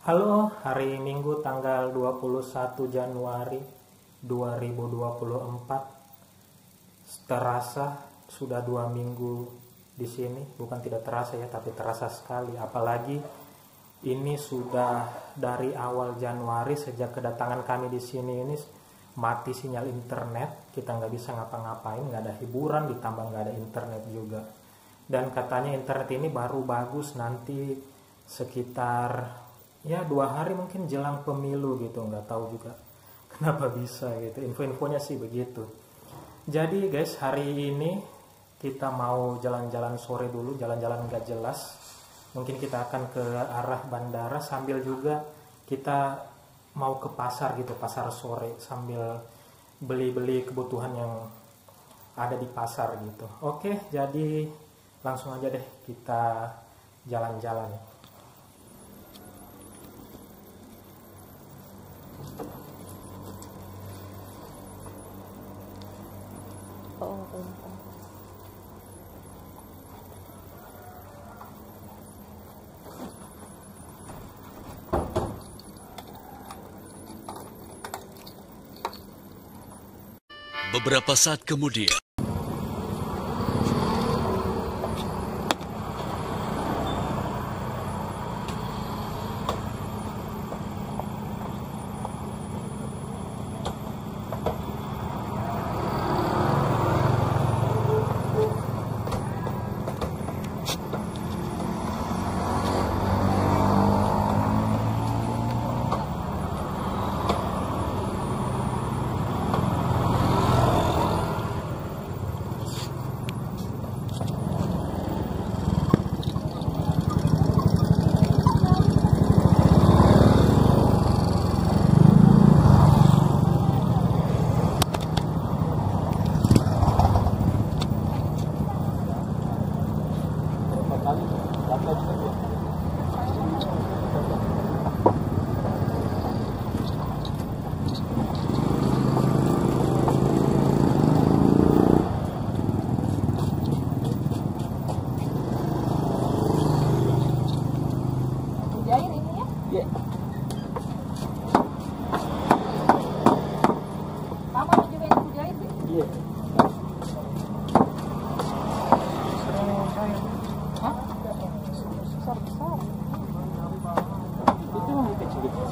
Halo, hari Minggu tanggal 21 Januari 2024. Terasa sudah 2 minggu di sini, bukan tidak terasa ya, tapi terasa sekali. Apalagi ini sudah dari awal Januari, sejak kedatangan kami di sini ini mati sinyal internet, kita nggak bisa ngapa-ngapain, nggak ada hiburan, ditambah nggak ada internet juga. Dan katanya internet ini baru bagus nanti sekitar ya 2 hari mungkin jelang pemilu gitu, nggak tahu juga kenapa bisa gitu, info-infonya sih begitu. Jadi guys, hari ini kita mau jalan-jalan sore dulu, jalan-jalan nggak jelas. Mungkin kita akan ke arah bandara sambil juga kita mau ke pasar gitu, pasar sore, sambil beli-beli kebutuhan yang ada di pasar gitu. Oke, jadi langsung aja deh kita jalan-jalan. Beberapa saat kemudian,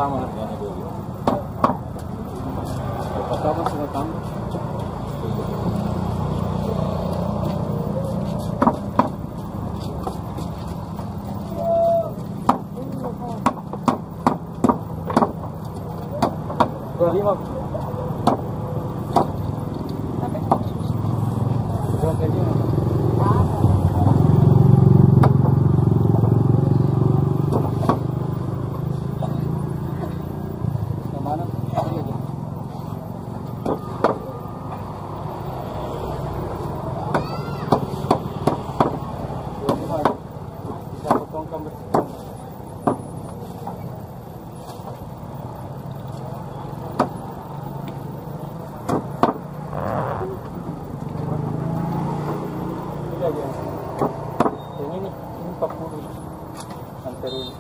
sama harganya dulu. Pertama sudah tambah. Dua lima. Dua keju. Ini 40 antara ini.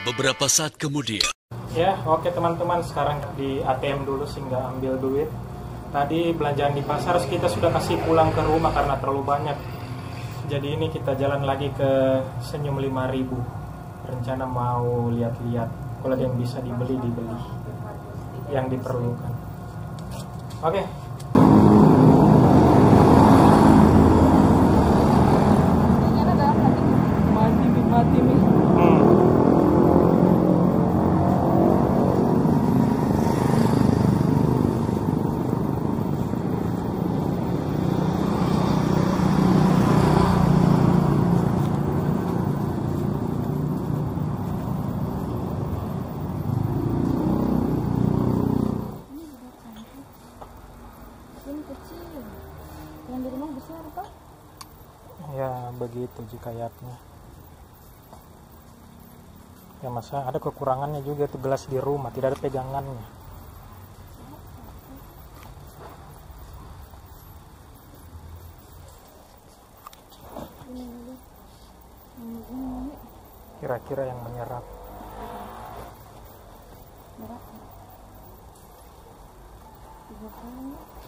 Beberapa saat kemudian. Ya, oke teman-teman, sekarang di ATM dulu sehingga ambil duit. Tadi belanjaan di pasar kita sudah kasih pulang ke rumah karena terlalu banyak. Jadi ini kita jalan lagi ke Senyum 5000. Rencana mau lihat-lihat kalau ada yang bisa dibeli yang diperlukan. Oke. Mati nih. Yang di rumah besar apa? Ya begitu jikayatnya. Ya masa ada kekurangannya juga itu gelas di rumah tidak ada pegangannya. Kira-kira yang menyerap. Berat. 30.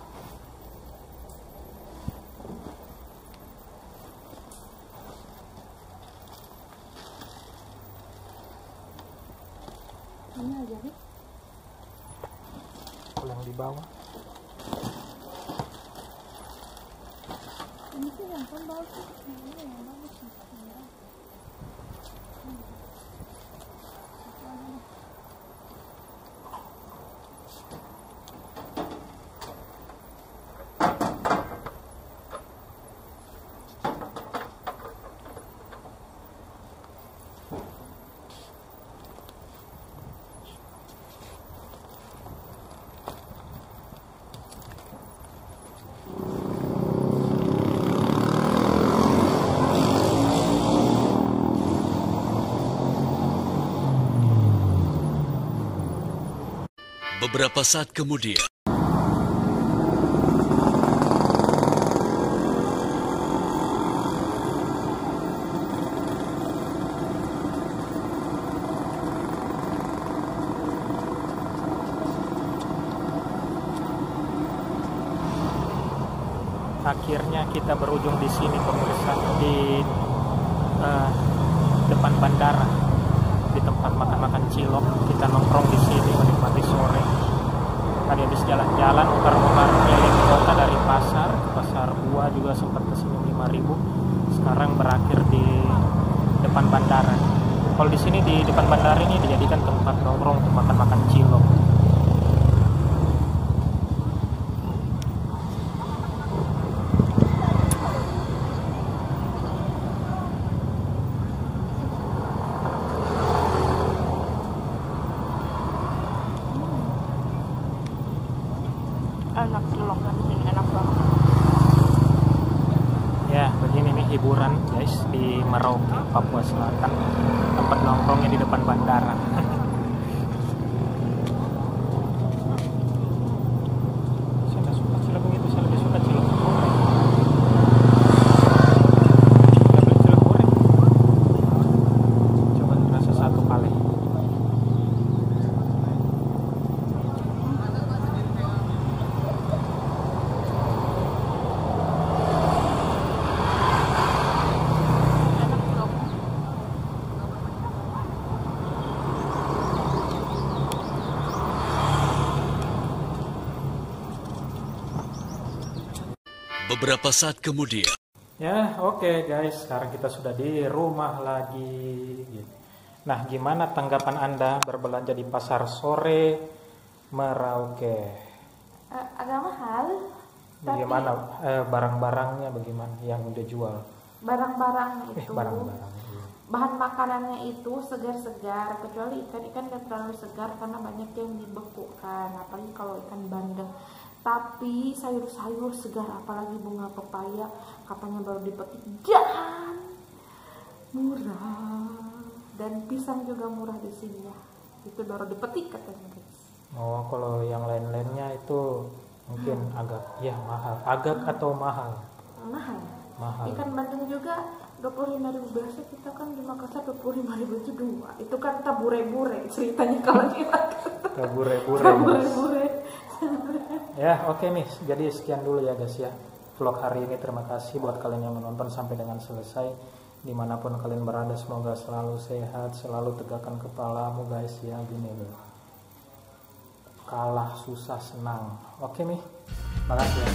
Ini aja nih. Yang di bawah. Ini sih yang kan bagus. Ini yang bagus. Beberapa saat kemudian. Akhirnya kita berujung di sini pemirsa, di depan bandara, di tempat makan-makan cilok. Kita nongkrong di sini menikmati sore. Tadi habis jalan-jalan muter-muter keliling kota dari pasar ke pasar Buah, juga sempat ke Senyum 5000. Sekarang berakhir di depan bandara. Kalau di sini di depan bandara ini dijadikan tempat nongkrong untuk makan-makan cilok. hiburan guys di Merauke, Papua Selatan. Tempat nongkrongnya di depan bandara. Saya nggak suka Cilebung itu, saya lebih suka Cilebung goreng. Kita beli Cilebung goreng. Coba rasa satu kali. Beberapa saat kemudian. Ya, oke guys, sekarang kita sudah di rumah lagi. Nah, gimana tanggapan Anda berbelanja di pasar sore Merauke? Agak mahal. Tapi Bagaimana barang-barangnya, bagaimana yang udah jual? barang-barang itu, Barang-barang. Iya. bahan makanannya itu segar-segar, kecuali ikan-ikan gak terlalu segar karena banyak yang dibekukan, apalagi kalau ikan bandeng. Tapi sayur-sayur segar, apalagi bunga pepaya, katanya baru dipetik dan murah. Dan pisang juga murah di sini ya. Itu baru dipetik katanya guys. Oh, kalau yang lain-lainnya itu mungkin agak ya mahal. Agak atau mahal? Mahal. Mahal. Ikan bandeng juga 25.000, biasa kita kan di Makassar 25.000 itu dua. Itu kan tabure-bure ceritanya kalau di Makassar. Tabure-bure. Tabure-bure. Ya, oke nih. Jadi sekian dulu ya guys ya. Vlog hari ini, terima kasih buat kalian yang menonton sampai dengan selesai. Dimanapun kalian berada, semoga selalu sehat, selalu tegakkan kepalamu guys ya. Gini loh. Kalah susah senang. Oke nih. Makasih ya.